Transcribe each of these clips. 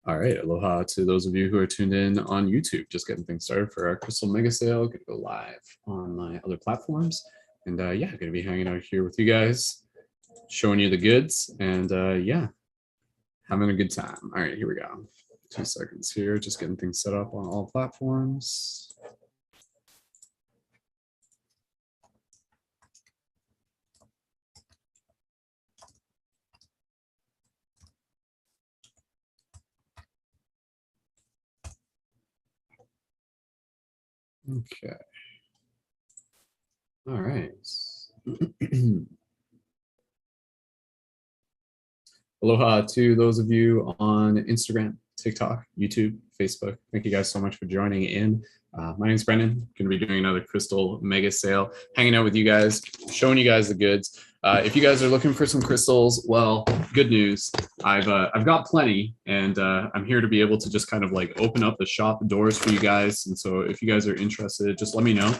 All right, aloha to those of you who are tuned in on YouTube. Just getting things started for our Crystal Mega Sale. Going to go live on my other platforms. And yeah, going to be hanging out here with you guys, showing you the goods. And yeah, having a good time. All right, here we go. 2 seconds here, just getting things set up on all platforms. Okay. All right. Aloha to those of you on Instagram, TikTok, YouTube, Facebook. Thank you guys so much for joining in. My name's Brendan. Going to be doing another Crystal Mega Sale, hanging out with you guys, showing you guys the goods. If you guys are looking for some crystals, well, good news. I've got plenty, and I'm here to be able to just kind of like open up the shop doors for you guys. And so if you guys are interested, just let me know.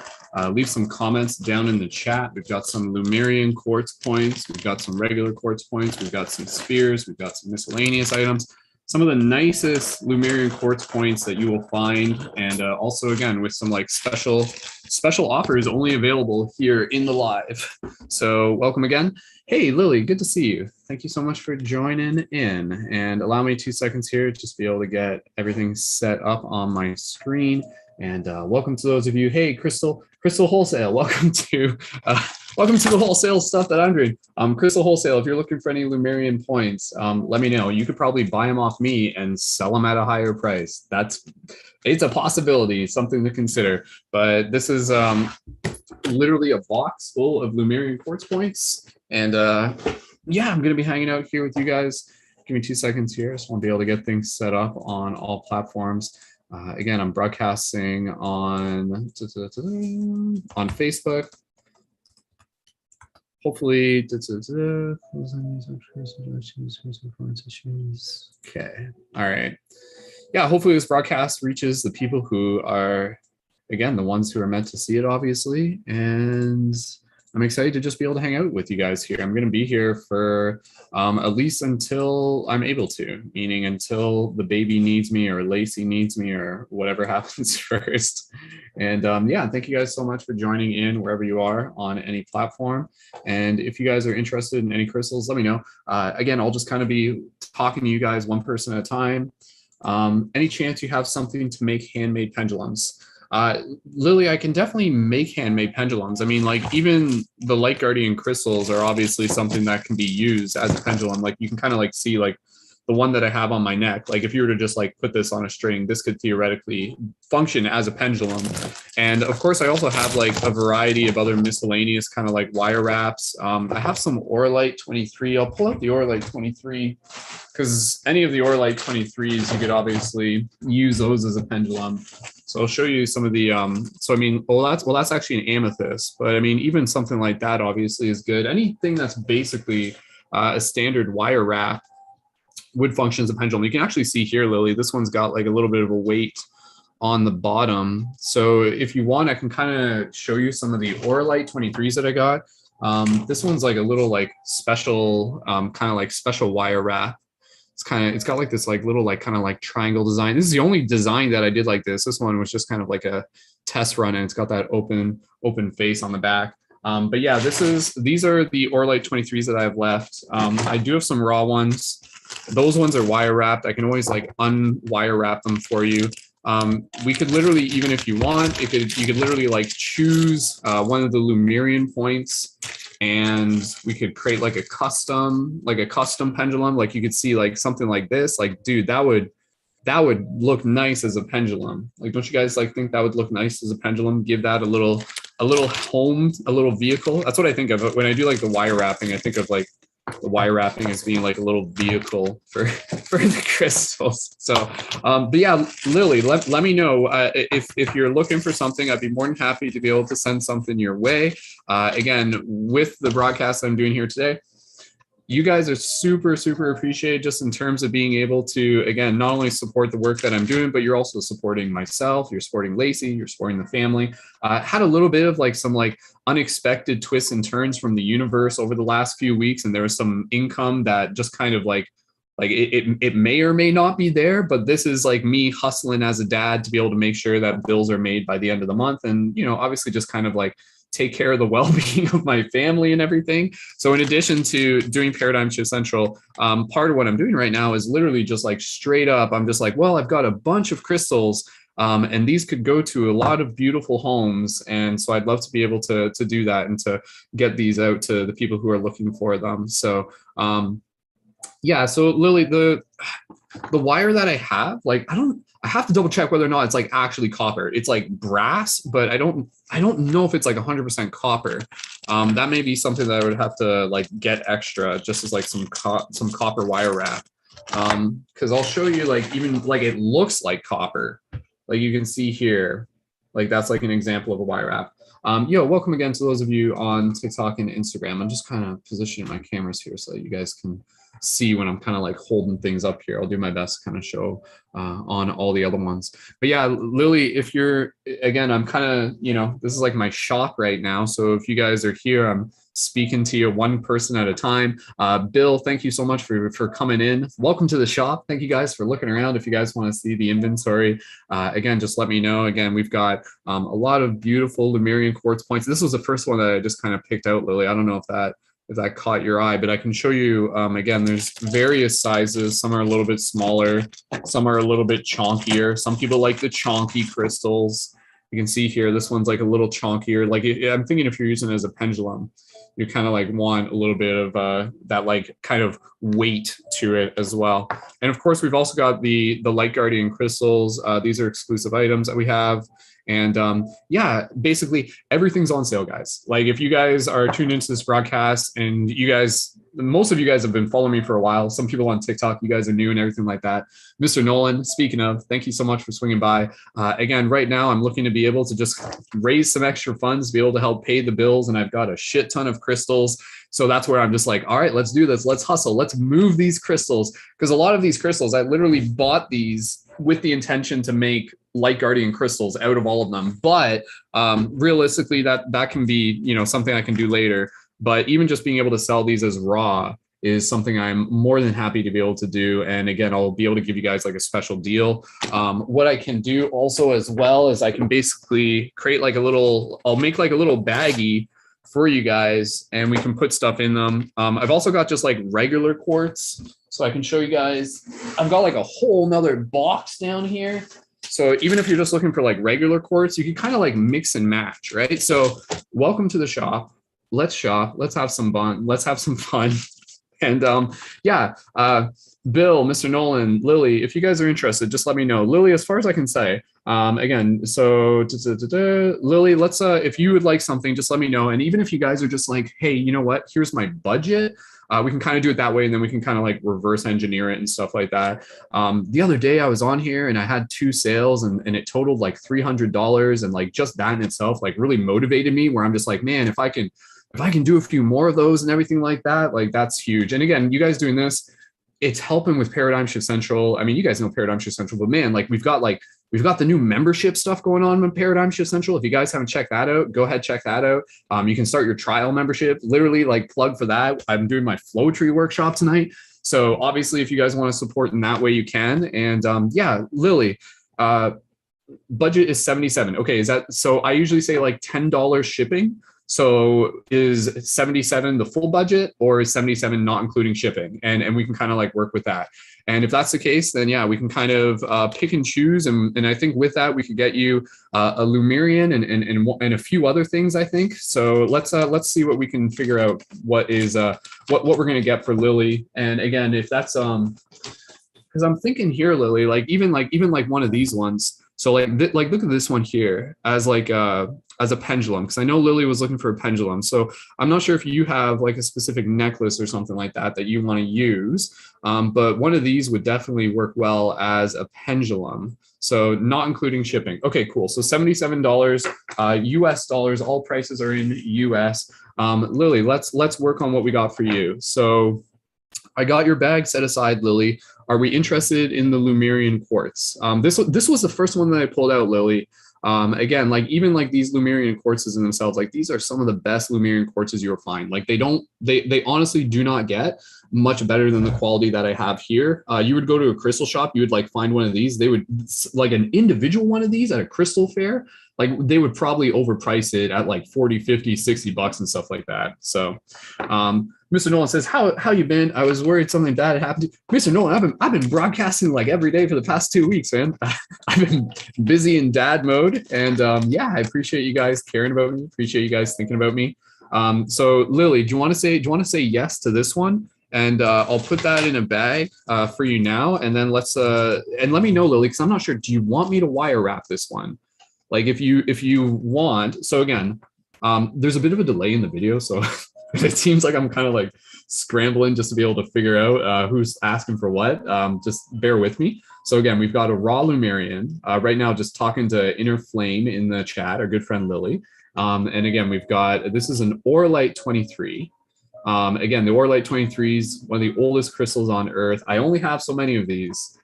Leave some comments down in the chat. We've got some Lumerian quartz points. We've got some regular quartz points. We've got some spheres. We've got some miscellaneous items. Some of the nicest Lumerian quartz points that you will find, and also again with some like special offers only available here in the live. So welcome again. Hey Lily, good to see you. Thank you so much for joining in, and allow me 2 seconds here just to be able to get everything set up on my screen. And welcome to those of you. Hey Crystal Wholesale, welcome to the wholesale stuff that I'm doing. Crystal Wholesale, if you're looking for any Lumerian points, let me know. You could probably buy them off me and sell them at a higher price. It's a possibility, something to consider. But this is literally a box full of Lumerian quartz points. And yeah, I'm going to be hanging out here with you guys. Give me 2 seconds here. I just want to be able to get things set up on all platforms. Again, I'm broadcasting on Facebook. Hopefully, okay, all right. Yeah, hopefully this broadcast reaches the people who are, again, the ones who are meant to see it, obviously. And I'm excited to just be able to hang out with you guys here. I'm going to be here for at least until I'm able to, meaning until the baby needs me or Lacey needs me or whatever happens first. And yeah, thank you guys so much for joining in wherever you are on any platform. And if you guys are interested in any crystals, let me know. Again, I'll just kind of be talking to you guys one person at a time. Any chance you have something to make handmade pendulums? Lily, I can definitely make handmade pendulums. I mean, like even the Light Guardian crystals are obviously something that can be used as a pendulum. Like you can kind of like see like the one that I have on my neck. Like if you were to just like put this on a string, this could theoretically function as a pendulum. And of course, I also have like a variety of other miscellaneous kind of like wire wraps. I have some Auralite 23. I'll pull out the Auralite 23 because any of the Auralite 23s, you could obviously use those as a pendulum. So I'll show you some of the, so I mean, that's actually an amethyst, but I mean, even something like that obviously is good. Anything that's basically a standard wire wrap would function as a pendulum. You can actually see here, Lily, this one's got like a little bit of a weight on the bottom. So if you want, I can kind of show you some of the Auralite 23s that I got. This one's like a little like special, kind of like special wire wrap. It's got like this like little like kind of like triangle design. This is the only design that I did like this. This one was just kind of like a test run, and it's got that open face on the back. But yeah, these are the Auralite 23s that I have left. I do have some raw ones. Those ones are wire wrapped. I can always like unwire wrap them for you. We could literally, even if you want, you could literally like choose one of the Lumerian points, and we could create like a custom pendulum. Like you could see like something like this. Like, dude, that would look nice as a pendulum. Like, don't you guys like think that would look nice as a pendulum? Give that a little home, a little vehicle. That's what I think of when I do like the wire wrapping. I think of like the wire wrapping as being like a little vehicle for the crystals. So but yeah, Lily, let me know if you're looking for something. I'd be more than happy to be able to send something your way. Again, with the broadcast I'm doing here today, you guys are super appreciated just in terms of being able to, again, not only support the work that I'm doing, but you're also supporting myself, you're supporting Lacey, you're supporting the family. Had a little bit of like some like unexpected twists and turns from the universe over the last few weeks, and there was some income that just kind of like Like it may or may not be there, but this is like me hustling as a dad to be able to make sure that bills are made by the end of the month. And, you know, obviously just kind of like take care of the well-being of my family and everything. So in addition to doing Paradigm Shift Central, part of what I'm doing right now is literally just like straight up, I'm just like, well, I've got a bunch of crystals, and these could go to a lot of beautiful homes. And so I'd love to be able to do that and to get these out to the people who are looking for them. So yeah, so Lily, the wire that I have, like I have to double check whether or not it's like actually copper. It's like brass, but I don't know if it's like 100% copper. That may be something that I would have to like get extra, just as like some copper wire wrap. Because I'll show you, like, even like it looks like copper. Like you can see here, like that's like an example of a wire wrap. Yo, welcome again to those of you on TikTok and Instagram. I'm just kind of positioning my cameras here so that you guys can see when I'm kind of like holding things up here. I'll do my best to kind of show on all the other ones. But yeah, Lily, if you're, again, I'm kind of, you know, this is like my shop right now. So if you guys are here, I'm speaking to you one person at a time. Bill, thank you so much for coming in. Welcome to the shop. Thank you guys for looking around. If you guys want to see the inventory, again, just let me know. Again, we've got a lot of beautiful Lemurian quartz points. This was the first one that I just kind of picked out, Lily. I don't know if that caught your eye, but I can show you, again, there's various sizes. Some are a little bit smaller, some are a little bit chonkier. Some people like the chonky crystals. You can see here, this one's like a little chonkier. Like I'm thinking if you're using it as a pendulum, you kind of like want a little bit of that like kind of weight to it as well. And of course, we've also got the Light Guardian crystals. These are exclusive items that we have. And yeah, basically everything's on sale, guys. Like if you guys are tuned into this broadcast and you guys, most of you guys have been following me for a while. Some people on TikTok, you guys are new and everything like that. Mr. Nolan, speaking of, thank you so much for swinging by. Again, right now I'm looking to be able to just raise some extra funds, be able to help pay the bills. And I've got a shit ton of crystals. So that's where I'm just like, all right, let's do this. Let's hustle. Let's move these crystals. Because a lot of these crystals, I literally bought these with the intention to make Light Guardian crystals out of all of them. But realistically, that can be, you know, something I can do later. But even just being able to sell these as raw is something I'm more than happy to be able to do. And again, I'll be able to give you guys like a special deal. What I can do also as well is I can basically create like I'll make like a little baggie for you guys and we can put stuff in them. I've also got just like regular quartz. So I can show you guys, I've got like a whole nother box down here. So even if you're just looking for like regular quartz, you can kind of like mix and match, right? So welcome to the shop. Let's shop. Let's have some fun. Let's have some fun. And yeah, Bill, Mr. Nolan, Lily, if you guys are interested, just let me know. Lily, as far as I can say, again, so Lily, let's if you would like something, just let me know. And even if you guys are just like, hey, you know what, here's my budget, we can kind of do it that way, and then we can kind of like reverse engineer it and stuff like that. The other day I was on here and I had 2 sales and it totaled like $300, and like just that in itself like really motivated me, where I'm just like, man, if I can do a few more of those and everything like that, like that's huge. And again, you guys doing this, it's helping with Paradigm Shift Central. I mean, you guys know Paradigm Shift Central, but man, like we've got the new membership stuff going on with Paradigm Shift Central. If you guys haven't checked that out, go ahead, check that out. You can start your trial membership, literally like plug for that. I'm doing my flow tree workshop tonight. So obviously if you guys want to support in that way, you can. And yeah, Lily, budget is $77. Okay. So I usually say like $10 shipping. So is $77 the full budget, or is $77 not including shipping? And we can kind of like work with that. And if that's the case, then yeah, we can kind of pick and choose. And I think with that, we could get you a Lemurian and a few other things, I think. So let's see what we can figure out, what is what we're going to get for Lily. And again, if that's because I'm thinking here, Lily, like even one of these ones. So like look at this one here as like as a pendulum, because I know Lily was looking for a pendulum. So I'm not sure if you have like a specific necklace or something like that you want to use, but one of these would definitely work well as a pendulum. So not including shipping. Okay, cool. So $77 US dollars. All prices are in US. Lily, let's work on what we got for you. So I got your bag set aside, Lily. Are we interested in the Lemurian quartz? This was the first one that I pulled out, Lily. Again, like even like these Lemurian quartzes in themselves, like these are some of the best Lemurian quartzes you'll find. Like they honestly do not get much better than the quality that I have here. You would go to a crystal shop, you would like find one of these. They would like an individual one of these at a crystal fair. Like they would probably overprice it at like 40, 50, 60 bucks and stuff like that. So, Mr. Nolan says, how you been? I was worried something bad had happened to you. Mr. Nolan, I've been broadcasting like every day for the past 2 weeks, man. I've been busy in dad mode. And yeah, I appreciate you guys caring about me. Appreciate you guys thinking about me. So Lily, do you want to say yes to this one? And I'll put that in a bag for you now. And then and let me know, Lily, because I'm not sure. Do you want me to wire wrap this one? Like if you want, so again, there's a bit of a delay in the video. So it seems like I'm kind of like scrambling just to be able to figure out who's asking for what. Just bear with me. So again, we've got a raw Lumerian right now, just talking to Inner Flame in the chat, our good friend Lily. And again, we've got, this is an Auralite 23. Again, the Auralite 23 is one of the oldest crystals on Earth. I only have so many of these.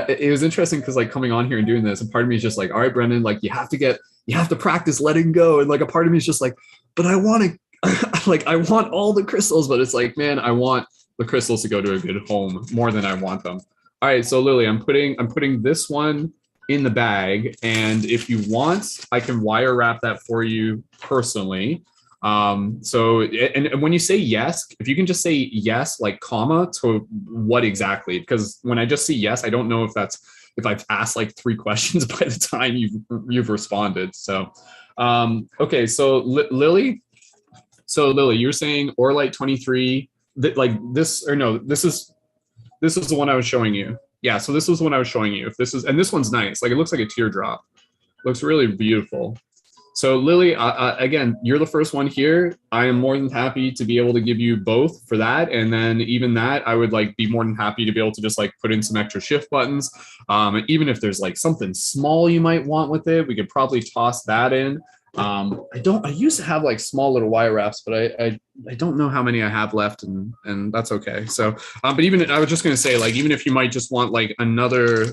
It was interesting because like coming on here and doing this, and part of me is just like, all right, Brendan, like you have to practice letting go. And like a part of me is just like, but I want to, like, I want all the crystals, but it's like, man, I want the crystals to go to a good home more than I want them. All right, so Lily, I'm putting this one in the bag, and if you want, I can wire wrap that for you personally. So, and when you say yes, if you can just say yes, like comma to what exactly, because when I just see yes, I don't know if I've asked like 3 questions by the time you've responded. So, okay. So Lily, you're saying Auralite 23, that like this, or no, this is the one I was showing you. Yeah. So this was the one I was showing you. And this one's nice. Like it looks like a teardrop. Looks really beautiful. So Lily, again, you're the first one here. I am more than happy to be able to give you both for that. And then even that, I would like be more than happy to be able to just like put in some extra shift buttons. Even if there's like something small you might want with it, we could probably toss that in. I used to have like small little wire wraps, but I don't know how many I have left, and that's okay. So, but even I was just going to say, like, even if you might just want like another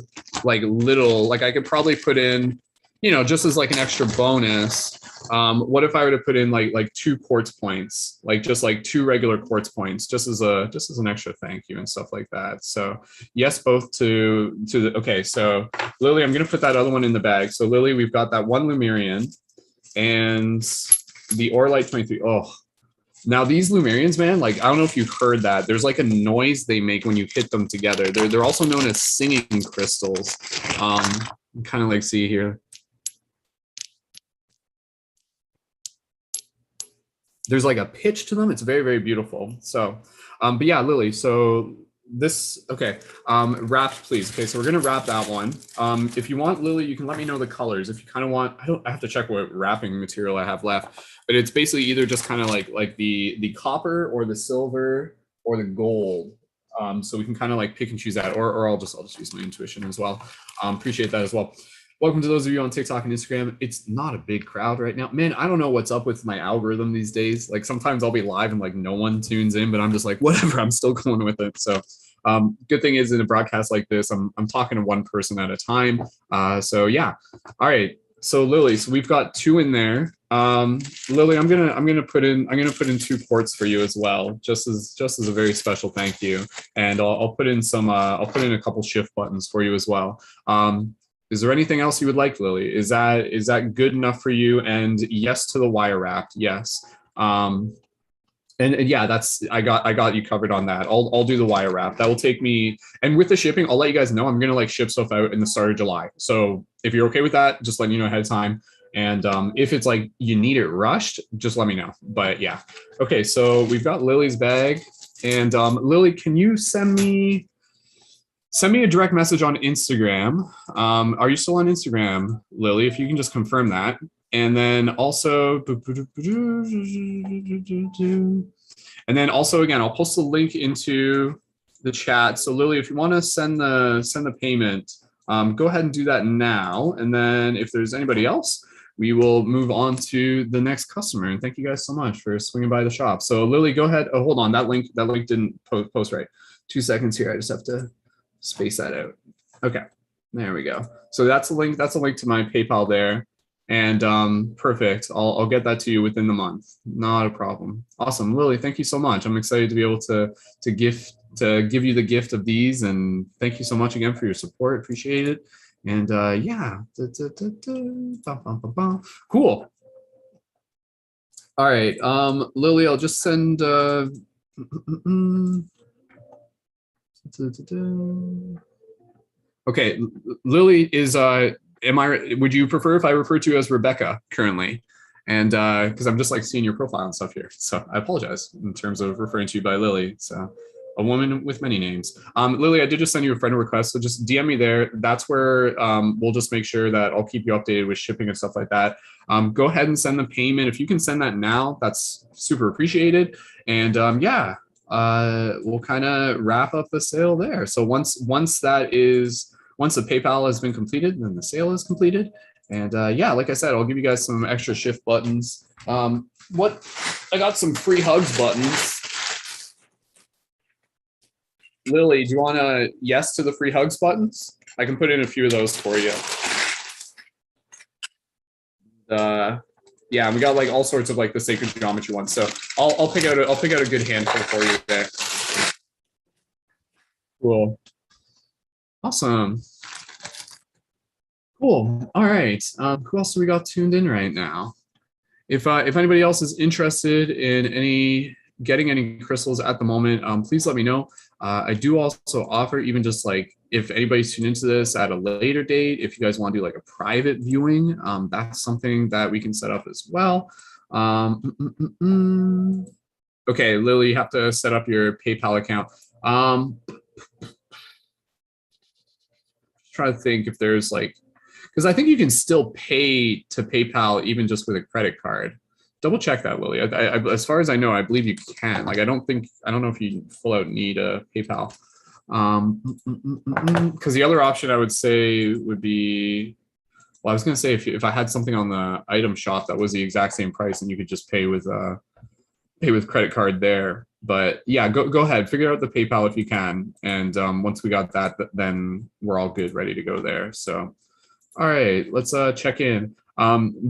like little, like I could probably put in, just as like an extra bonus, what if I were to put in like 2 quartz points, like just like 2 regular quartz points, just as an extra thank you and stuff like that. So yes, both to the, okay. So Lily, I'm going to put that other one in the bag. So Lily, we've got that one Lumerian and the Auralite 23. Oh, now these Lumerians, man, like, I don't know if you've heard that. There's like a noise they make when you hit them together. They're also known as singing crystals. Kind of like see here. There's like a pitch to them. It's very, very beautiful. So, but yeah, Lily, so this, okay, wrapped, please. Okay, so we're gonna wrap that one. If you want, Lily, you can let me know the colors. If you kind of want, I have to check what wrapping material I have left, but it's basically either just kind of like the copper or the silver or the gold. So we can kind of like pick and choose that, or I'll just use my intuition as well. Appreciate that as well. Welcome to those of you on TikTok and Instagram. It's not a big crowd right now. Man, I don't know what's up with my algorithm these days. Like sometimes I'll be live and like no one tunes in, but I'm just like, whatever, I'm still going with it. So good thing is in a broadcast like this, I'm talking to one person at a time. So yeah. All right. So Lily, so we've got 2 in there. Lily, I'm gonna put in 2 quartz for you as well, just as a very special thank you. And I'll put in a couple shift buttons for you as well. Is there anything else you would like, Lily? Is that good enough for you? And yes to the wire wrapped, yes. And yeah, I got you covered on that. I'll do the wire wrap. That will take me, and with the shipping, I'll let you guys know I'm gonna like ship stuff out in the start of July. So if you're okay with that, just letting you know ahead of time. And if it's like you need it rushed, just let me know. But yeah, okay. So we've got Lily's bag, and Lily, can you send me a direct message on Instagram? Are you still on Instagram, Lily? If you can just confirm that. And then also, again, I'll post the link into the chat. So Lily, if you want to send the payment, go ahead and do that now. And then if there's anybody else, we will move on to the next customer. And thank you guys so much for swinging by the shop. So Lily, go ahead. Oh, hold on, that link didn't post right. 2 seconds here. I just have to space that out. Okay, there we go. So that's a link. That's a link to my PayPal there. And perfect. I'll get that to you within the month. Not a problem. Awesome, Lily. Thank you so much. I'm excited to be able to to give you the gift of these. And thank you so much again for your support. Appreciate it. And yeah, cool. All right, Lily, I'll just send. Okay, Lily is. Would you prefer if I refer to you as Rebecca currently? And because I'm just like seeing your profile and stuff here, so I apologize in terms of referring to you by Lily. So, a woman with many names. Lily, I did just send you a friend request, so just DM me there. That's where we'll just make sure that I'll keep you updated with shipping and stuff like that. Go ahead and send the payment. If you can send that now, that's super appreciated. And yeah, we'll kind of wrap up the sale there. So once the PayPal has been completed, then the sale is completed. And yeah, like I said, I'll give you guys some extra shift buttons. I got some free hugs buttons. Lily, do you want to yes to the free hugs buttons? I can put in a few of those for you. Yeah, we got like all sorts of like the sacred geometry ones. So I'll pick out a good handful for you there. Cool. Awesome. Cool. All right. Who else do we got tuned in right now? If anybody else is interested in getting any crystals at the moment, please let me know. I do also offer, even just like if anybody's tuned into this at a later date, if you guys want to do like a private viewing, that's something that we can set up as well. Okay, Lily, you have to set up your PayPal account. Try to think if there's like, because I think you can still pay to PayPal even just with a credit card. Double check that, Lily. As far as I know, I believe you can. Like, I don't know if you full out need a PayPal. Because the other option I would say would be, well, I was going to say if I had something on the item shop that was the exact same price and you could just pay with credit card there. But yeah, go ahead, figure out the PayPal if you can. And once we got that, then we're all good, ready to go there. So, all right, let's check in.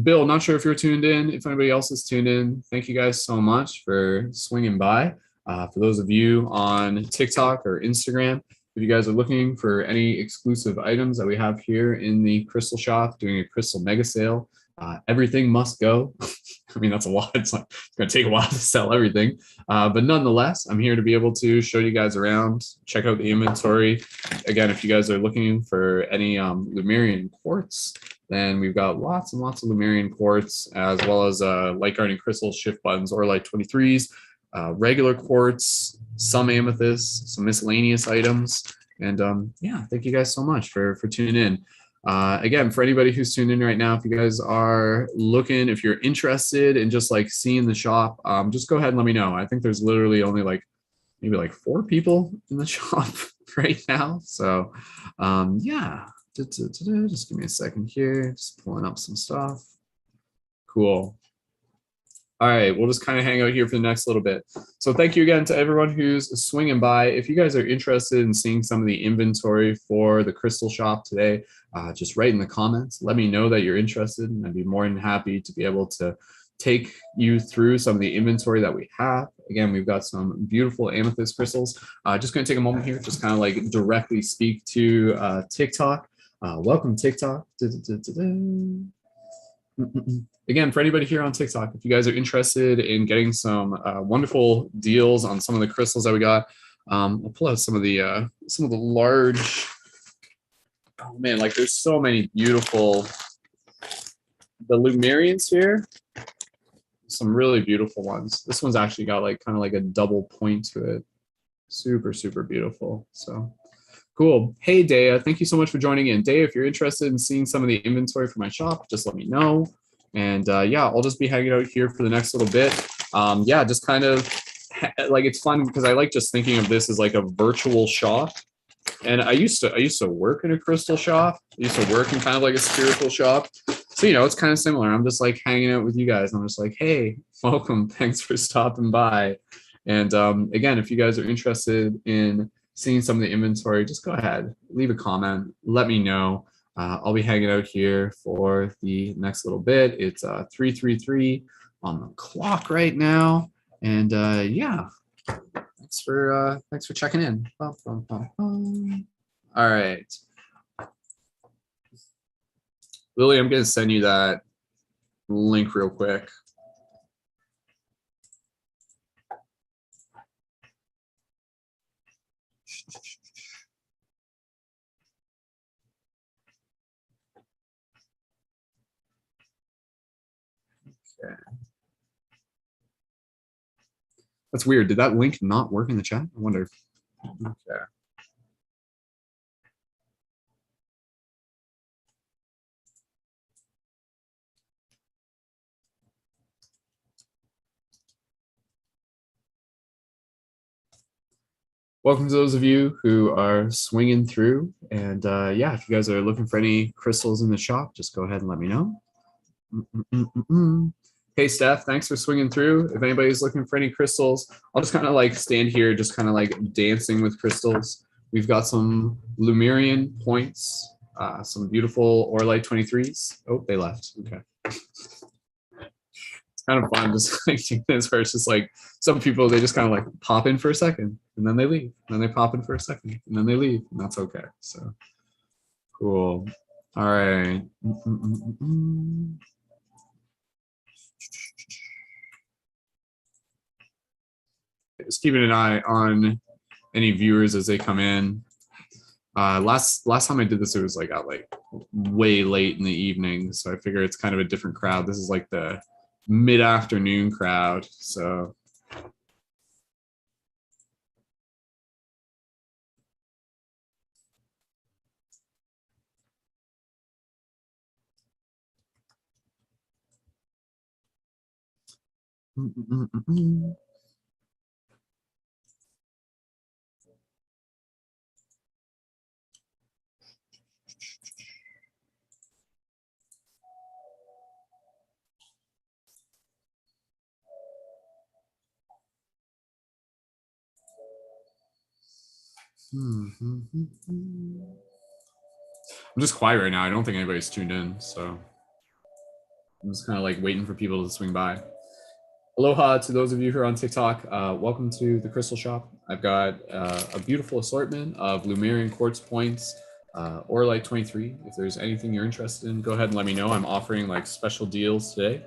Bill, not sure if you're tuned in. If anybody else is tuned in, thank you guys so much for swinging by. For those of you on TikTok or Instagram, if you guys are looking for any exclusive items that we have here in the crystal shop, doing a crystal mega sale, everything must go. I mean, that's a lot. It's going to take a while to sell everything. But nonetheless, I'm here to be able to show you guys around, check out the inventory. Again, if you guys are looking for any Lemurian quartz, then we've got lots and lots of Lemurian quartz, as well as light guarding crystals, shift buttons, or light 23s, regular quartz, some amethyst, some miscellaneous items. And yeah, thank you guys so much for tuning in. Again, for anybody who's tuned in right now, if you guys are looking, if you're interested in just like seeing the shop, just go ahead and let me know. I think there's literally only like maybe like 4 people in the shop right now. So yeah, just give me a second here, just pulling up some stuff. Cool. All right, we'll just kind of hang out here for the next little bit. So thank you again to everyone who's swinging by. If you guys are interested in seeing some of the inventory for the crystal shop today, just write in the comments. Let me know that you're interested, and I'd be more than happy to be able to take you through some of the inventory that we have. Again, we've got some beautiful amethyst crystals. Just going to take a moment here, just kind of like directly speak to TikTok. Welcome, TikTok. Again, for anybody here on TikTok, if you guys are interested in getting some wonderful deals on some of the crystals that we got, I'll pull out some of the large. Oh man, like there's so many beautiful. The Lemurians here, some really beautiful ones. This one's actually got like kind of like a double point to it. Super, super beautiful. So cool. Hey, Daya, thank you so much for joining in. Daya, if you're interested in seeing some of the inventory for my shop, just let me know. And yeah, I'll just be hanging out here for the next little bit. Yeah, just kind of like it's fun because I like just thinking of this as like a virtual shop. And I used to work in a crystal shop. I used to work in kind of like a spiritual shop. So, you know, it's kind of similar. I'm just like hanging out with you guys. I'm just like, hey, welcome. Thanks for stopping by. And again, if you guys are interested in seeing some of the inventory, just go ahead, leave a comment, let me know. I'll be hanging out here for the next little bit. It's 3:33 on the clock right now. And yeah, thanks for checking in. Bum, bum, bum, bum. All right, Lily, I'm gonna send you that link real quick. Okay. That's weird. Did that link not work in the chat? I wonder. Okay. Welcome to those of you who are swinging through. And yeah, if you guys are looking for any crystals in the shop, just go ahead and let me know. Hey, Steph, thanks for swinging through. If anybody's looking for any crystals, I'll just kind of like stand here, just kind of like dancing with crystals. We've got some Lumerian points, some beautiful Orlite 23s. Oh, they left. Okay. It's kind of fun just like doing this where it's just like some people, they just kind of like pop in for a second and then they leave. And then they pop in for a second and then they leave. And that's okay. So cool. All right. Just keeping an eye on any viewers as they come in. Last time I did this, it was like out like way late in the evening, so I figure it's kind of a different crowd. This is like the mid-afternoon crowd, so. I'm just quiet right now. I don't think anybody's tuned in, so I'm just kind of like waiting for people to swing by. Aloha to those of you who are on TikTok. Welcome to the Crystal Shop. I've got a beautiful assortment of Lumerian quartz points, Orlite 23. If there's anything you're interested in, go ahead and let me know. I'm offering like special deals today,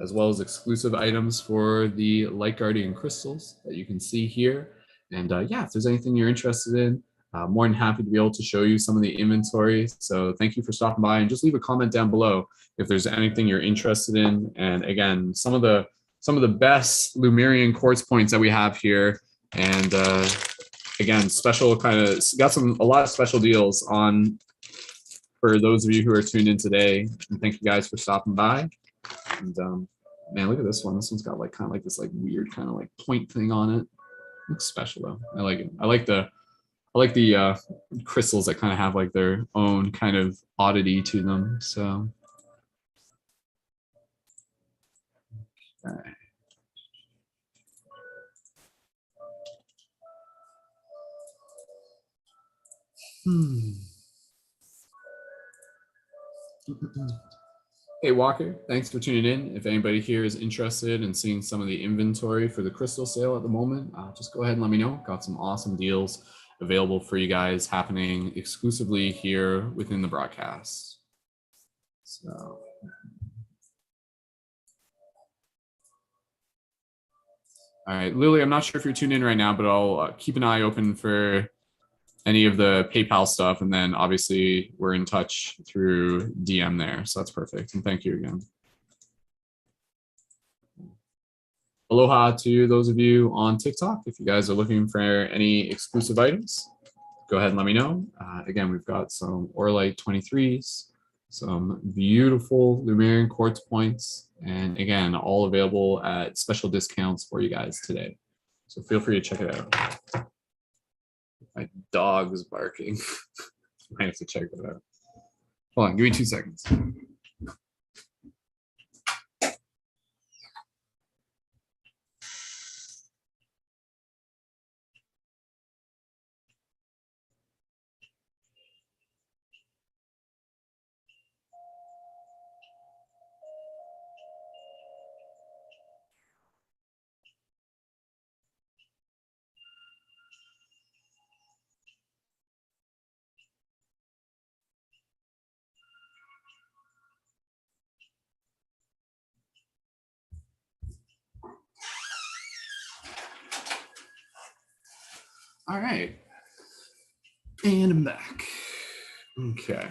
as well as exclusive items for the Light Guardian crystals that you can see here. And yeah, if there's anything you're interested in, more than happy to be able to show you some of the inventory. So thank you for stopping by, and just leave a comment down below if there's anything you're interested in. And again, some of the best Lumerian quartz points that we have here. And again, special kind of got a lot of special deals on for those of you who are tuned in today. And thank you guys for stopping by. And man, look at this one. This one's got like kind of like this like weird kind of like point thing on it. Looks special though. I like it. I like the crystals that kind of have like their own kind of oddity to them. So all right. Hey Walker, thanks for tuning in. If anybody here is interested in seeing some of the inventory for the crystal sale at the moment, just go ahead and let me know. Got some awesome deals available for you guys happening exclusively here within the broadcast. So. All right, Lily, I'm not sure if you're tuned in right now, but I'll keep an eye open for any of the PayPal stuff. And then obviously we're in touch through DM there. So that's perfect. And thank you again. Aloha to those of you on TikTok. If you guys are looking for any exclusive items, go ahead and let me know. Again, we've got some Orlite 23s, some beautiful Lumerian quartz points, and again, all available at special discounts for you guys today. So feel free to check it out. My dog is barking. I have to check that out. Hold on, give me 2 seconds. All right. And I'm back. Okay.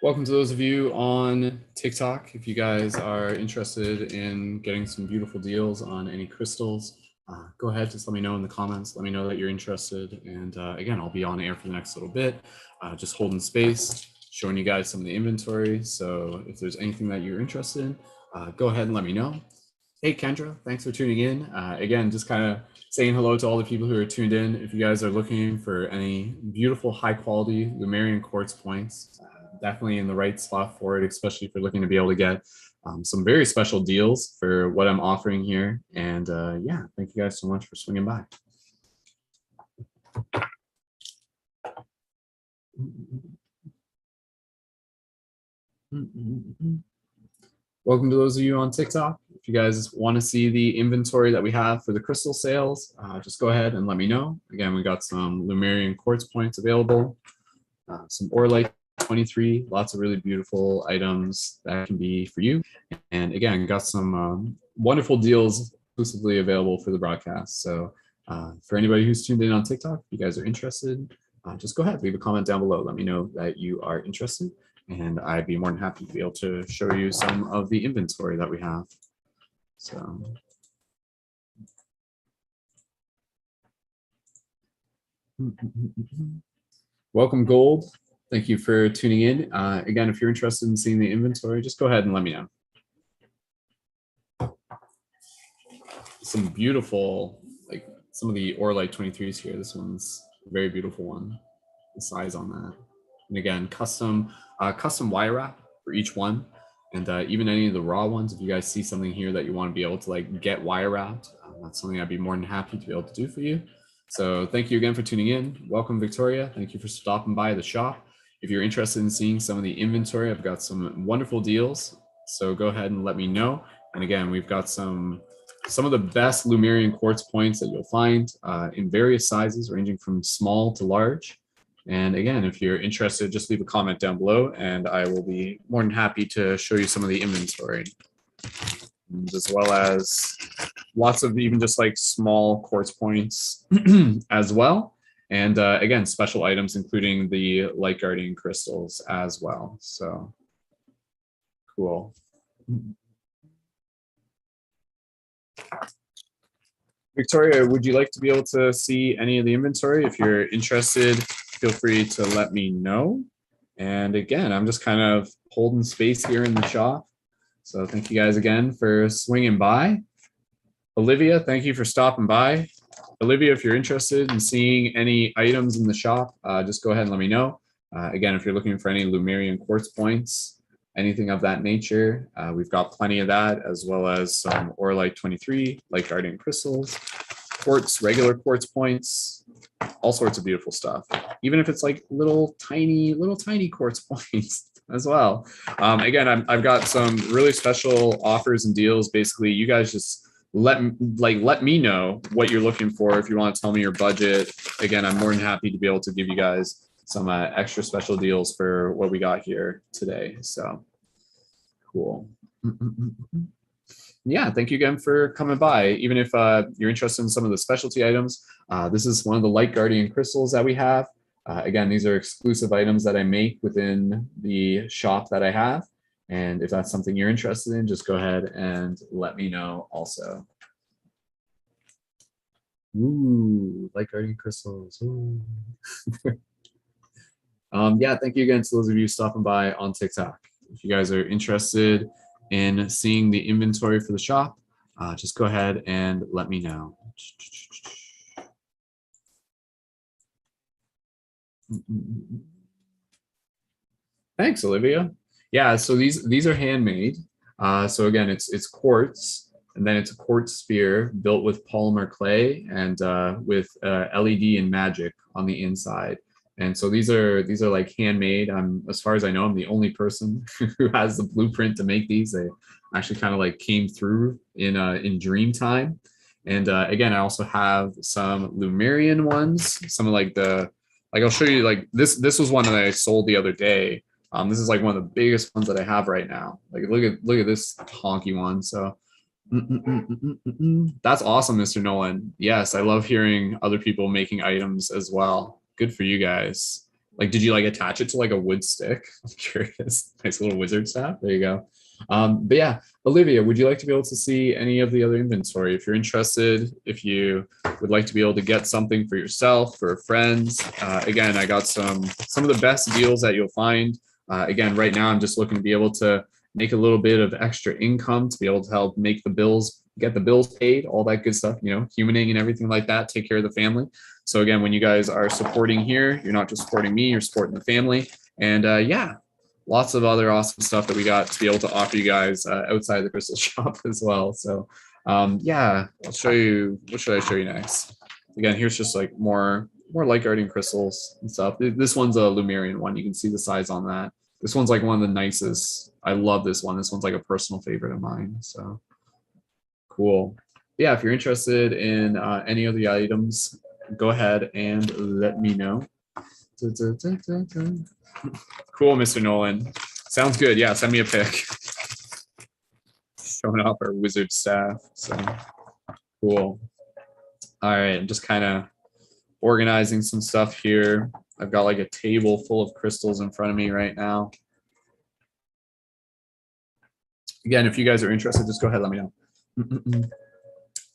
Welcome to those of you on TikTok. If you guys are interested in getting some beautiful deals on any crystals, go ahead, just let me know in the comments. Let me know that you're interested. And again, I'll be on air for the next little bit, just holding space, showing you guys some of the inventory. So if there's anything that you're interested in, go ahead and let me know. Hey, Kendra, thanks for tuning in. Again, just kind of saying hello to all the people who are tuned in. If you guys are looking for any beautiful, high quality Lemurian quartz points, definitely in the right spot for it, especially if you're looking to be able to get some very special deals for what I'm offering here. And yeah, thank you guys so much for swinging by. Welcome to those of you on TikTok. If you guys want to see the inventory that we have for the crystal sales, just go ahead and let me know. Again, we got some Lemurian quartz points available, some Orlite 23, lots of really beautiful items that can be for you. And again, got some wonderful deals exclusively available for the broadcast. So for anybody who's tuned in on TikTok, if you guys are interested, just go ahead, leave a comment down below. Let me know that you are interested. And I'd be more than happy to be able to show you some of the inventory that we have. So. Welcome, Gold. Thank you for tuning in. Again, if you're interested in seeing the inventory, just go ahead and let me know. Some beautiful, like some of the Orlite 23s here. This one's a very beautiful one. The size on that. And again, custom wire wrap for each one. And even any of the raw ones, if you guys see something here that you want to be able to like get wire wrapped, that's something I'd be more than happy to be able to do for you. So thank you again for tuning in. Welcome, Victoria. Thank you for stopping by the shop. If you're interested in seeing some of the inventory, I've got some wonderful deals. So go ahead and let me know. And again, we've got some of the best Lemurian quartz points that you'll find in various sizes, ranging from small to large. And again, if you're interested, just leave a comment down below and I will be more than happy to show you some of the inventory, as well as lots of even just like small quartz points as well. And again, special items, including the Light Guardian crystals as well. So cool. Victoria, would you like to be able to see any of the inventory? If you're interested, feel free to let me know. And again, I'm just kind of holding space here in the shop. So thank you guys again for swinging by. Olivia, thank you for stopping by. Olivia, if you're interested in seeing any items in the shop, just go ahead and let me know. Again, if you're looking for any Lemurian quartz points, anything of that nature, we've got plenty of that, as well as some Orlite 23, Light Guardian crystals, quartz, regular quartz points, all sorts of beautiful stuff. Even if it's like little tiny quartz points as well. Again, I've got some really special offers and deals. Basically, you guys just let me know what you're looking for. If you want to tell me your budget, again, I'm more than happy to be able to give you guys some extra special deals for what we got here today. So cool. Yeah, thank you again for coming by. Even if you're interested in some of the specialty items, this is one of the Light Guardian crystals that we have. Again, these are exclusive items that I make within the shop that I have. And if that's something you're interested in, just go ahead and let me know also. Ooh, Light Guardian crystals. Ooh. Yeah, thank you again to those of you stopping by on TikTok. If you guys are interested in seeing the inventory for the shop, just go ahead and let me know. Thanks, Olivia. Yeah, so these are handmade. So again, it's quartz, and then it's a quartz sphere built with polymer clay and with LED and magic on the inside. And so these are like handmade. I'm, as far as I know, I'm the only person who has the blueprint to make these. They actually kind of like came through in dream time. And again, I also have some Lumerian ones. Some of like the like I'll show you like this was one that I sold the other day. This is like one of the biggest ones that I have right now. Like look at this honky one. So that's awesome, Mr. Nolan. Yes, I love hearing other people making items as well. Good for you guys. Like, did you like attach it to like a wood stick? I'm curious. Nice little wizard staff. There you go. But yeah, Olivia, would you like to be able to see any of the other inventory? If you're interested, if you would like to be able to get something for yourself, for friends, again, I got some of the best deals that you'll find. Again, right now, I'm just looking to be able to make a little bit of extra income to be able to help make the bills, get the bills paid, all that good stuff, you know, humaning and everything like that, take care of the family. So again, when you guys are supporting here, you're not just supporting me, you're supporting the family. And yeah, lots of other awesome stuff that we got to be able to offer you guys outside the crystal shop as well. So yeah, I'll show you, what should I show you next? Again, here's just like more light guardian crystals and stuff. This one's a Lumerian one. You can see the size on that. This one's like one of the nicest. I love this one. This one's like a personal favorite of mine. So cool. Yeah, if you're interested in any of the items, go ahead and let me know. Cool, Mr. Nolan. Sounds good. Yeah, send me a pic. Showing off our wizard staff. So cool. All right, I'm just kind of organizing some stuff here. I've got like a table full of crystals in front of me right now. Again, if you guys are interested, just go ahead, let me know.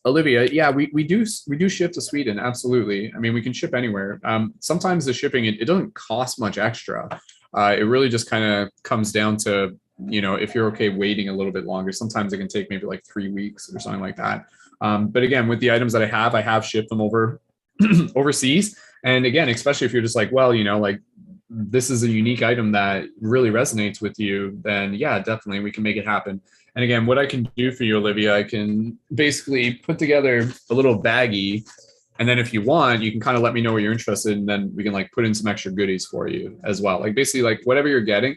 Olivia, yeah, we do ship to Sweden, absolutely. I mean, we can ship anywhere. Sometimes the shipping, it doesn't cost much extra. It really just kind of comes down to, you know, if you're okay waiting a little bit longer. Sometimes it can take maybe like 3 weeks or something like that. But again, with the items that I have shipped them over overseas. And again, especially if you're just like, well, you know, like this is a unique item that really resonates with you, then yeah, definitely we can make it happen. And again, what I can do for you, Olivia, I can basically put together a little baggie. And then if you want, you can kind of let me know what you're interested in. And then we can like put in some extra goodies for you as well. Like basically like whatever you're getting,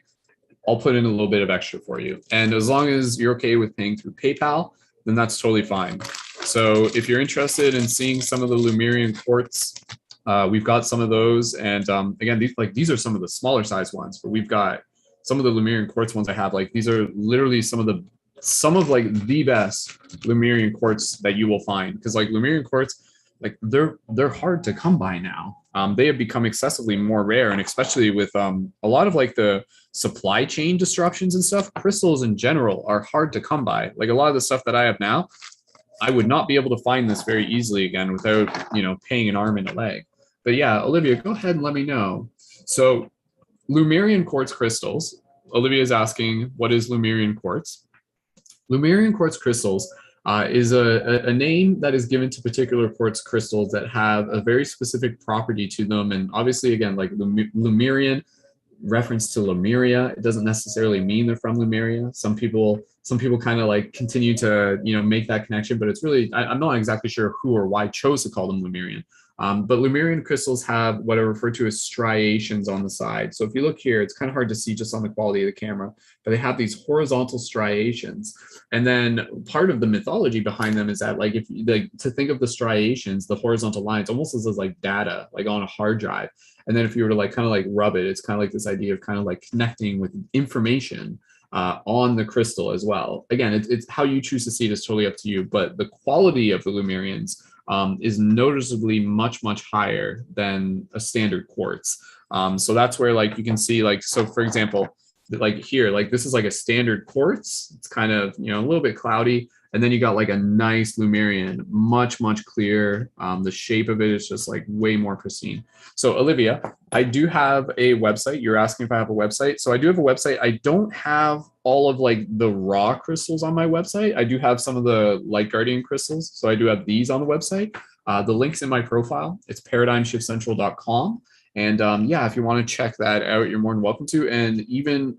I'll put in a little bit of extra for you. And as long as you're okay with paying through PayPal, then that's totally fine. So if you're interested in seeing some of the Lumerian quartz, we've got some of those. And again, these are some of the smaller size ones, but we've got some of the Lumerian quartz ones I have. Like these are literally some of like the best Lumerian quartz that you will find. Because like Lumerian quartz, like they're hard to come by now. They have become excessively more rare, and especially with a lot of like the supply chain disruptions and stuff, crystals in general are hard to come by. Like a lot of the stuff that I have now, I would not be able to find this very easily again without, you know, paying an arm and a leg. But yeah, Olivia, go ahead and let me know. So Lumerian quartz crystals, Olivia is asking, what is Lumerian quartz? Lumerian quartz crystals is a name that is given to particular quartz crystals that have a very specific property to them. And obviously, again, like Lumerian, reference to Lemuria, it doesn't necessarily mean they're from Lemuria. Some people kind of like continue to, you know, make that connection, but it's really, I'm not exactly sure who or why chose to call them Lemurian. But Lemurian crystals have what are referred to as striations on the side. So if you look here, it's kind of hard to see just on the quality of the camera, but they have these horizontal striations. And then part of the mythology behind them is that, like, if you like to think of the striations, the horizontal lines, almost as like data, like on a hard drive. And then if you were to like kind of like rub it, it's kind of like this idea of kind of like connecting with information on the crystal as well. Again, it's how you choose to see it is totally up to you, but the quality of the Lumerians is noticeably much higher than a standard quartz. So that's where like you can see like, so for example, like here, like this is like a standard quartz. It's kind of, you know, a little bit cloudy. And then you got like a nice Lumerian, much clearer. The shape of it is just like way more pristine. So Olivia, I do have a website. You're asking if I have a website. So I do have a website. I don't have all of like the raw crystals on my website. I do have some of the Light Guardian crystals. So I do have these on the website. The link's in my profile. It's paradigmshiftcentral.com. And yeah, if you want to check that out, you're more than welcome to. And even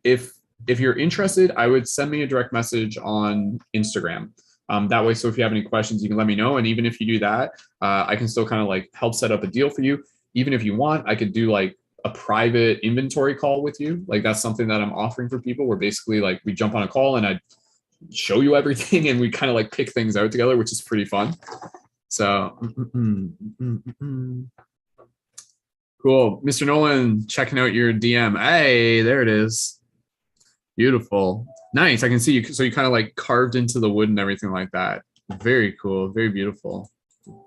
if you're interested, I would send me a direct message on Instagram. That way, so if you have any questions, you can let me know. And even if you do that, I can still kind of like help set up a deal for you. Even if you want, I could do like a private inventory call with you. Like that's something that I'm offering for people where basically like we jump on a call and I show you everything and we kind of like pick things out together, which is pretty fun. So cool. Mr. Nolan, checking out your DM. Hey, there it is. Beautiful. Nice. I can see you. So you kind of like carved into the wood and everything like that. Very cool. Very beautiful.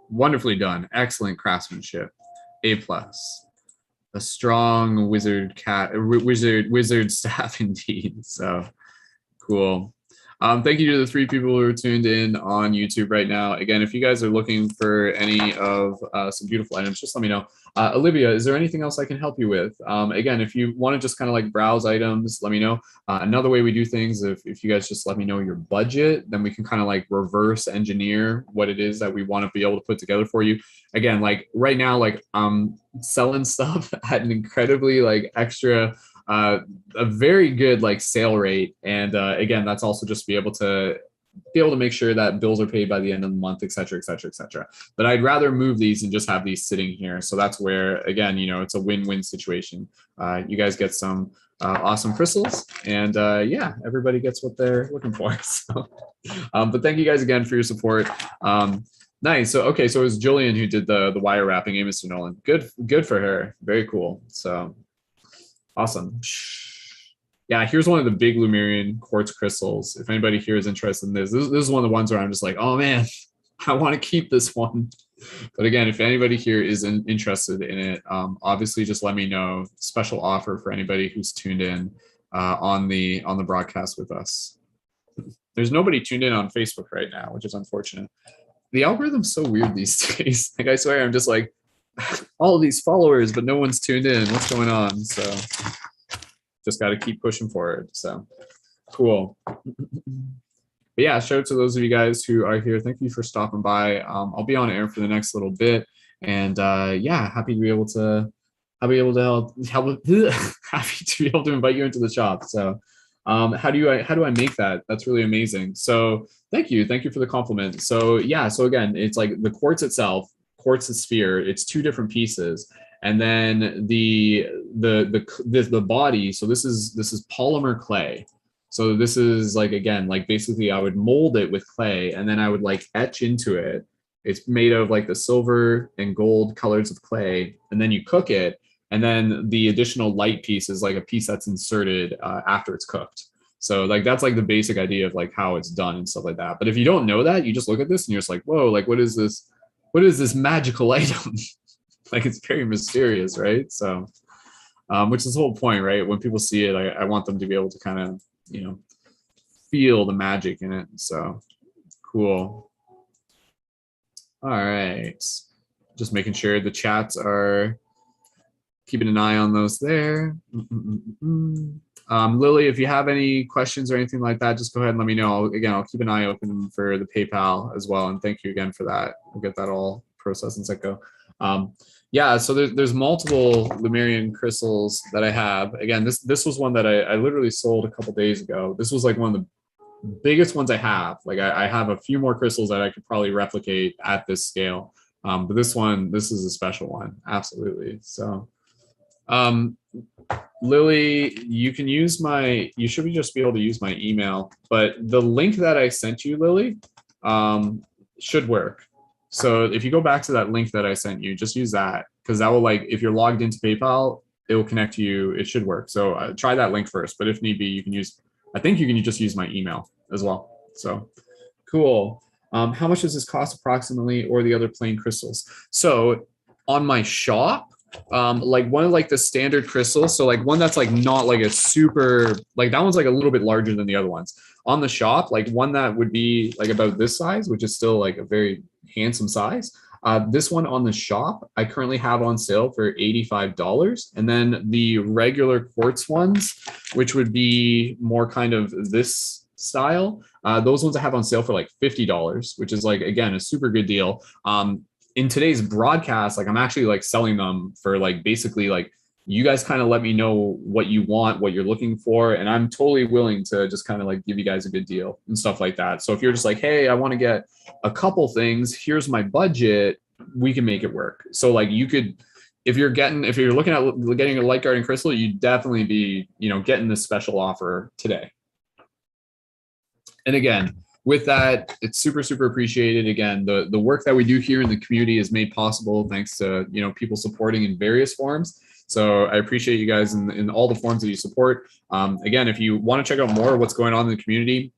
Wonderfully done. Excellent craftsmanship. A+. A strong wizard staff indeed. So cool. Thank you to the 3 people who are tuned in on YouTube right now. Again, if you guys are looking for any of some beautiful items, just let me know. Olivia, is there anything else I can help you with? Again, if you want to just kind of like browse items, let me know. Another way we do things, if you guys just let me know your budget, then we can kind of like reverse engineer what it is that we want to be able to put together for you. Again, like right now, like I'm selling stuff at an incredibly like extra a very good like sale rate. And again, that's also just be able to make sure that bills are paid by the end of the month, et cetera, et cetera, et cetera. But I'd rather move these and just have these sitting here. So that's where, again, you know, it's a win-win situation. You guys get some awesome crystals and yeah, everybody gets what they're looking for. So, but thank you guys again for your support. Nice. So, okay. So it was Julian who did the wire wrapping, Mr. Nolan. Good for her. Very cool. So awesome. Yeah, here's one of the big Lemurian quartz crystals. If anybody here is interested in this is one of the ones where I'm just like, oh man, I want to keep this one. But again, if anybody here is interested in it, obviously just let me know. Special offer for anybody who's tuned in on the broadcast with us. There's nobody tuned in on Facebook right now, which is unfortunate. The algorithm's so weird these days. Like I swear, I'm just like, all of these followers, but no one's tuned in. What's going on? So just got to keep pushing forward. So cool. But yeah, shout out to those of you guys who are here. Thank you for stopping by. I'll be on air for the next little bit, and yeah, happy to be able to happy to be able to invite you into the shop. So how do I make that? That's really amazing. So thank you for the compliment. So yeah, so again, it's like the quartz itself. Quartz sphere, it's 2 different pieces, and then the body. So this is polymer clay. So this is like, again, like basically I would mold it with clay and then I would like etch into it. It's made of like the silver and gold colors of clay, and then you cook it, and then the additional light piece is like a piece that's inserted after it's cooked. So like that's like the basic idea of like how it's done and stuff like that. But if you don't know that, you just look at this and you're just like, whoa, like what is this? What is this magical item? Like it's very mysterious, right? So, which is the whole point, right? When people see it, I want them to be able to kind of, you know, feel the magic in it. So cool. All right. Just making sure the chats are keeping an eye on those there. Lily, if you have any questions or anything like that, just go ahead and let me know. I'll keep an eye open for the PayPal as well. And thank you again for that. We'll get that all processed and set go. Yeah, so there's multiple Lemurian crystals that I have. Again, this was one that I literally sold a couple days ago. This was like one of the biggest ones I have. Like I have a few more crystals that I could probably replicate at this scale. But this is a special one. Absolutely. So, Lily, you should just be able to use my email, but the link that I sent you, Lily, should work. So if you go back to that link that I sent you, just use that, because that will, like, if you're logged into PayPal, it will connect to you. It should work. So try that link first, but if need be, I think you can just use my email as well. So cool. How much does this cost approximately, or the other plain crystals? So on my shop, like one of like the standard crystals, so like one that's like not like a super, like that one's like a little bit larger than the other ones. On the shop, like one that would be like about this size, which is still like a very handsome size. This one on the shop, I currently have on sale for $85. And then the regular quartz ones, which would be more kind of this style, those ones I have on sale for like $50, which is like, again, a super good deal. in today's broadcast, like I'm actually like selling them for like basically like you guys kind of let me know what you want, what you're looking for, and I'm totally willing to just kind of like give you guys a good deal and stuff like that. So if you're just like, hey, I want to get a couple things, here's my budget, we can make it work. So like you could, if you're looking at getting a light guardian crystal, you'd definitely be, getting this special offer today. And again, with that, it's super, super appreciated. Again, the work that we do here in the community is made possible thanks to, people supporting in various forms. So I appreciate you guys in all the forms that you support. Again, if you want to check out more of what's going on in the community,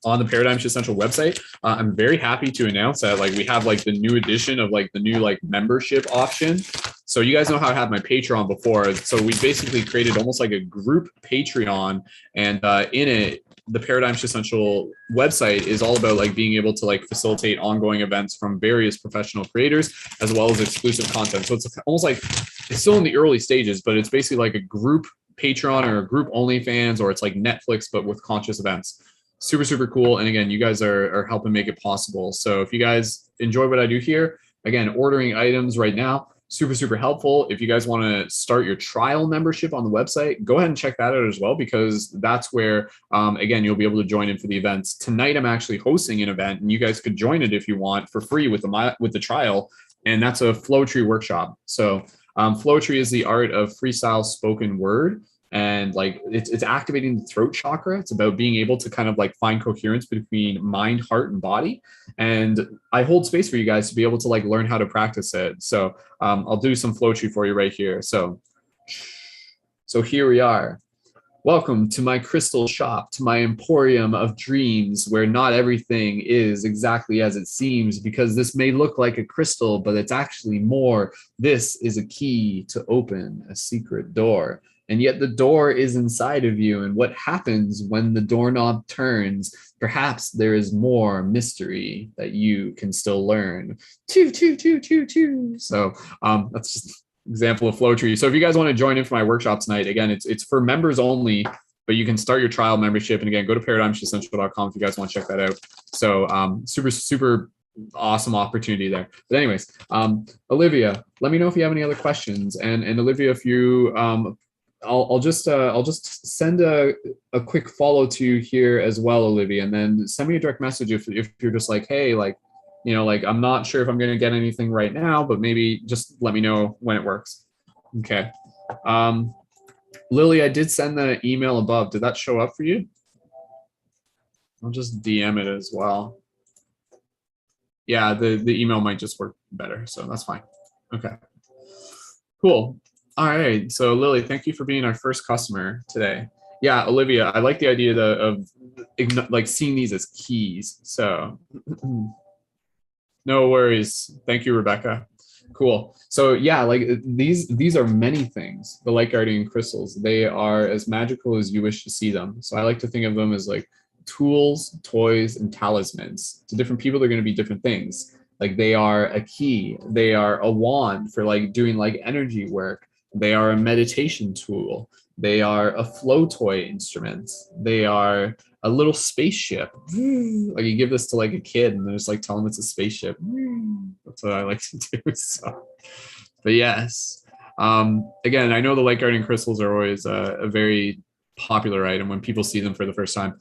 on the Paradigm Shift Central website, I'm very happy to announce that like we have like the new edition of like the new like membership option. So you guys know how I had my Patreon before. So we basically created almost like a group Patreon, and in it, the Paradigm Shift Central website is all about like being able to like facilitate ongoing events from various professional creators as well as exclusive content. So it's almost like it's still in the early stages, but it's basically like a group Patreon or a group OnlyFans, or it's like Netflix but with conscious events. Super, super cool. And again, you guys are helping make it possible. So if you guys enjoy what I do here, again, ordering items right now, super, super helpful. If you guys want to start your trial membership on the website, go ahead and check that out as well, because that's where, again, you'll be able to join in for the events. Tonight, I'm actually hosting an event, and you guys could join it if you want for free with the trial. And that's a Flowtree workshop. So Flowtree is the art of freestyle spoken word. And like it's activating the throat chakra. It's about being able to kind of like find coherence between mind, heart, and body. And I hold space for you guys to be able to like learn how to practice it. So I'll do some Flowtree for you right here. So here we are. Welcome to my crystal shop, to my emporium of dreams, where not everything is exactly as it seems, because this may look like a crystal, but it's actually more. This is a key to open a secret door. And yet the door is inside of you. And what happens when the doorknob turns? Perhaps there is more mystery that you can still learn. Choo, choo, choo, choo, choo. So that's just an example of Flowtree. So if you guys want to join in for my workshop tonight, again, it's for members only, but you can start your trial membership. And again, go to paradigmshiftcentral.com if you guys want to check that out. So super, super awesome opportunity there. But anyways, Olivia, let me know if you have any other questions. And Olivia, if you I'll just send a quick follow to you here as well, Olivia, and then send me a direct message if you're just like, hey, like, like I'm not sure if I'm going to get anything right now, but maybe just let me know when it works. Okay. Lily, I did send the email above. Did that show up for you? I'll just DM it as well. Yeah, the email might just work better, so that's fine. Okay. Cool. All right. So Lily, thank you for being our first customer today. Yeah, Olivia, I like the idea of like seeing these as keys. So no worries. Thank you, Rebecca. Cool. So yeah, like these are many things. The light guardian crystals, they are as magical as you wish to see them. So I like to think of them as like tools, toys, and talismans. To different people, they're going to be different things. Like they are a key, they are a wand for like doing like energy work. They are a meditation tool. They are a flow toy instrument. They are a little spaceship. Like you give this to like a kid and just like tell them it's a spaceship. That's what I like to do. So, but yes, again, I know the light guardian crystals are always a very popular item when people see them for the first time.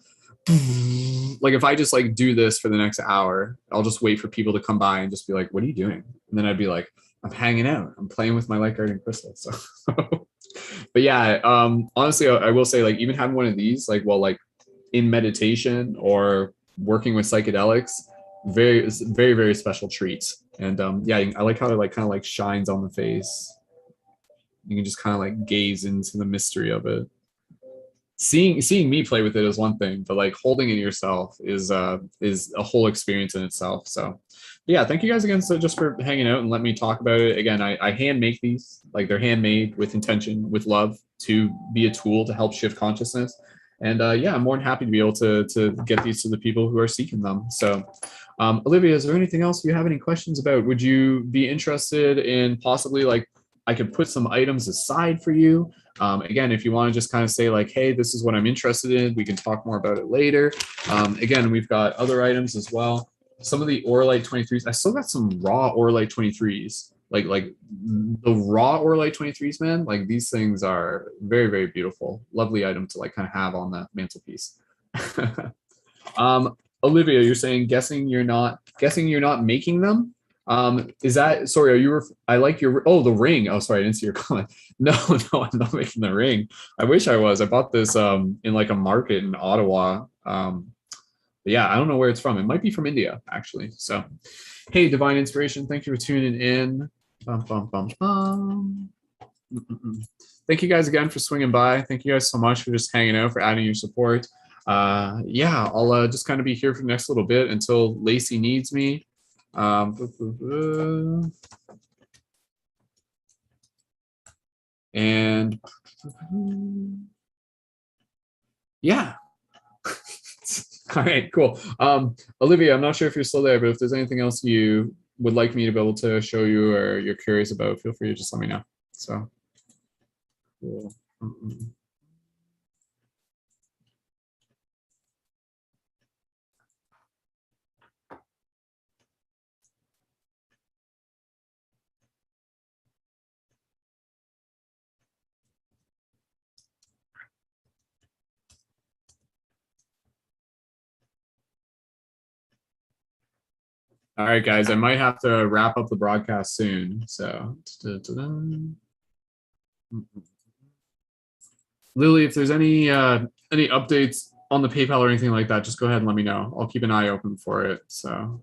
Like if I just like do this for the next hour, I'll just wait for people to come by and just be like, what are you doing? And then I'd be like, I'm hanging out. I'm playing with my light guardian crystals. So, but yeah, honestly, I will say like even having one of these, like, well, like in meditation or working with psychedelics, very, very, very special treats. And yeah, I like how it like kind of like shines on the face. You can just kind of like gaze into the mystery of it. Seeing me play with it is one thing, but like holding it yourself is a whole experience in itself. So yeah, thank you guys again just for hanging out and let me talk about it. Again, I hand make these, like they're handmade with intention, with love, to be a tool to help shift consciousness. And yeah, I'm more than happy to be able to get these to the people who are seeking them. So Olivia, is there anything else you have any questions about? Would you be interested in possibly like I could put some items aside for you? Again, if you want to just kind of say like, hey, this is what I'm interested in, we can talk more about it later. Again, we've got other items as well. some of the Orlite 23s. I still got some raw Orlite 23s. Like the raw Orlite 23s, man. Like these things are very, very beautiful. Lovely item to like kind of have on the mantelpiece. Olivia, you're saying guessing you're not making them. Is that, sorry, are you, I like your, oh, the ring. Oh, sorry, I didn't see your comment. No, no, I'm not making the ring. I wish I was. I bought this in like a market in Ottawa. But yeah, I don't know where it's from. It might be from India, actually. So, hey, Divine Inspiration, thank you for tuning in. Bum, bum, bum, bum. Thank you guys again for swinging by. Thank you guys so much for just hanging out, for adding your support. Yeah, I'll just kind of be here for the next little bit until Lacey needs me. And yeah. All right, cool. Olivia, I'm not sure if you're still there, but if there's anything else you would like me to be able to show you or you're curious about, feel free to just let me know. So cool. All right, guys, I might have to wrap up the broadcast soon. So, Lily, if there's any updates on the PayPal or anything like that, just go ahead and let me know. I'll keep an eye open for it. So,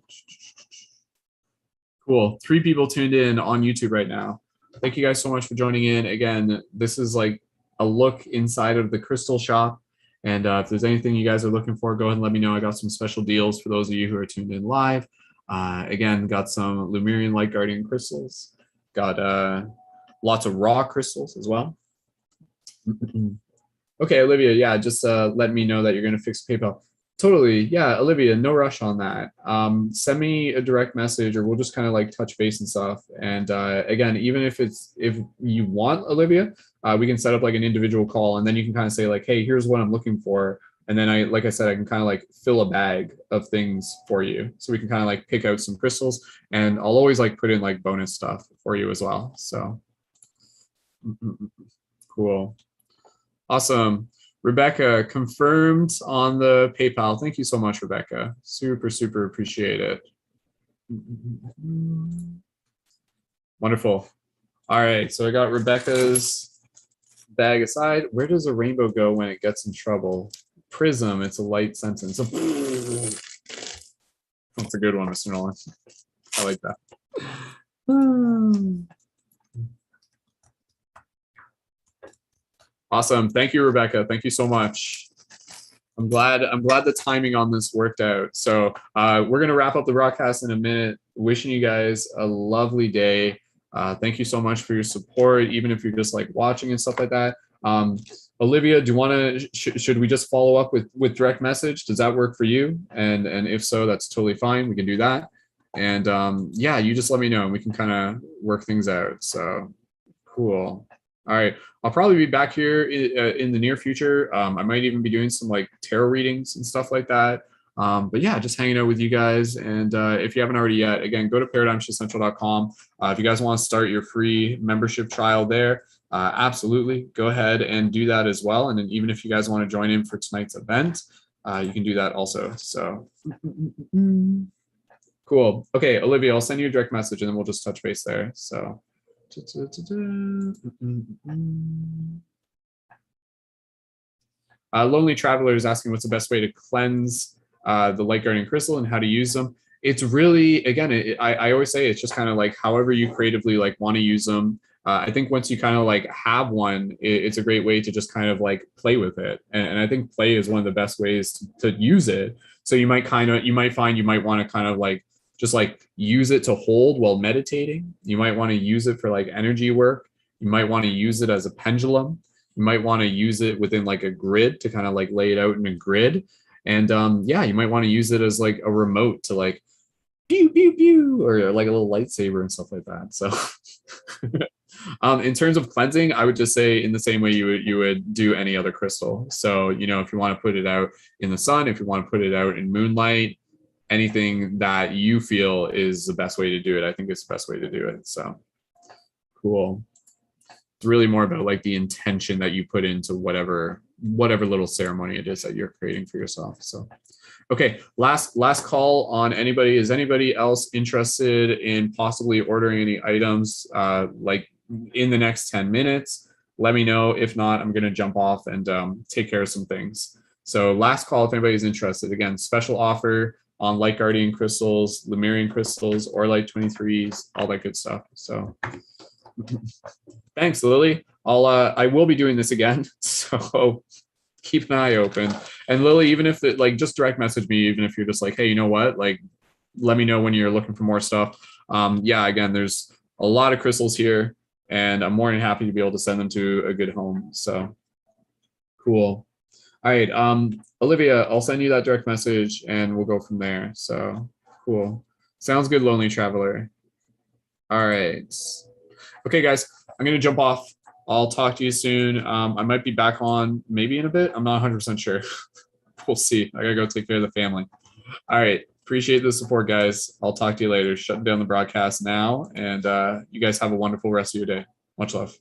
cool. 3 people tuned in on YouTube right now. Thank you guys so much for joining in. Again, this is like a look inside of the crystal shop. And if there's anything you guys are looking for, go ahead and let me know. I got some special deals for those of you who are tuned in live. Again, got some Lemurian Light Guardian crystals. Got lots of raw crystals as well. Okay, Olivia, yeah, just let me know that you're going to fix PayPal. Totally, yeah, Olivia, no rush on that. Send me a direct message or we'll just kind of like touch base and stuff. And again, even if you want, Olivia, we can set up like an individual call and then you can kind of say like, hey, here's what I'm looking for. And then like I said, I can kind of like fill a bag of things for you. So we can kind of like pick out some crystals and I'll always like put in like bonus stuff for you as well. So cool. Awesome. Rebecca confirmed on the PayPal. Thank you so much, Rebecca. Super, super appreciate it. Wonderful. All right, so I got Rebecca's bag aside. Where does a rainbow go when it gets in trouble? Prism, it's a light sentence. That's a good one, Mr. Nolan. I like that. Awesome. Thank you, Rebecca. Thank you so much. I'm glad the timing on this worked out. So we're going to wrap up the broadcast in a minute. Wishing you guys a lovely day. Thank you so much for your support, even if you're just like watching and stuff like that. Olivia, do you want to, should we just follow up with direct message? Does that work for you? And if so, that's totally fine. We can do that. And yeah, you just let me know and we can kind of work things out. So cool. All right. I'll probably be back here in the near future. I might even be doing some like tarot readings and stuff like that. But yeah, just hanging out with you guys. And if you haven't already yet, again, go to paradigmshiftcentral.com. If you guys want to start your free membership trial there, absolutely go ahead and do that as well. And then even if you guys want to join in for tonight's event, you can do that also. So cool. Okay, Olivia, I'll send you a direct message and then we'll just touch base there. So. Lonely Traveler is asking what's the best way to cleanse the Light Guardian Crystal and how to use them. It's really, again, I always say it's just kind of like however you creatively like want to use them. I think once you kind of like have one, it's a great way to just kind of like play with it. And I think play is one of the best ways to use it. So you might find you might want to kind of like just like use it to hold while meditating. You might want to use it for like energy work. You might want to use it as a pendulum. You might want to use it within like a grid to kind of like lay it out in a grid. And yeah, you might want to use it as like a remote to like pew, pew, pew, or like a little lightsaber and stuff like that. So in terms of cleansing, I would just say in the same way you would do any other crystal. So, you know, if you want to put it out in the sun, if you want to put it out in moonlight, anything that you feel is the best way to do it, I think it's the best way to do it. So cool. It's really more about like the intention that you put into whatever little ceremony it is that you're creating for yourself. So okay, last call on anybody. Is anybody else interested in possibly ordering any items like in the next 10 minutes? Let me know. If not, I'm going to jump off and take care of some things. So last call if anybody's interested. Again, special offer on Light Guardian crystals, Lemurian crystals, Auralite 23s, all that good stuff. So thanks, Lily. I will be doing this again, so keep an eye open. And Lily, even if it, like, just direct message me, even if you're just like, hey, you know what, like, let me know when you're looking for more stuff. Yeah, again, there's a lot of crystals here, and I'm more than happy to be able to send them to a good home. So cool. All right, Olivia, I'll send you that direct message and we'll go from there. So cool. Sounds good, Lonely Traveler. All right. Okay, guys, I'm going to jump off. I'll talk to you soon. I might be back on maybe in a bit. I'm not 100% sure. We'll see. I got to go take care of the family. All right. Appreciate the support, guys. I'll talk to you later. Shutting down the broadcast now. And you guys have a wonderful rest of your day. Much love.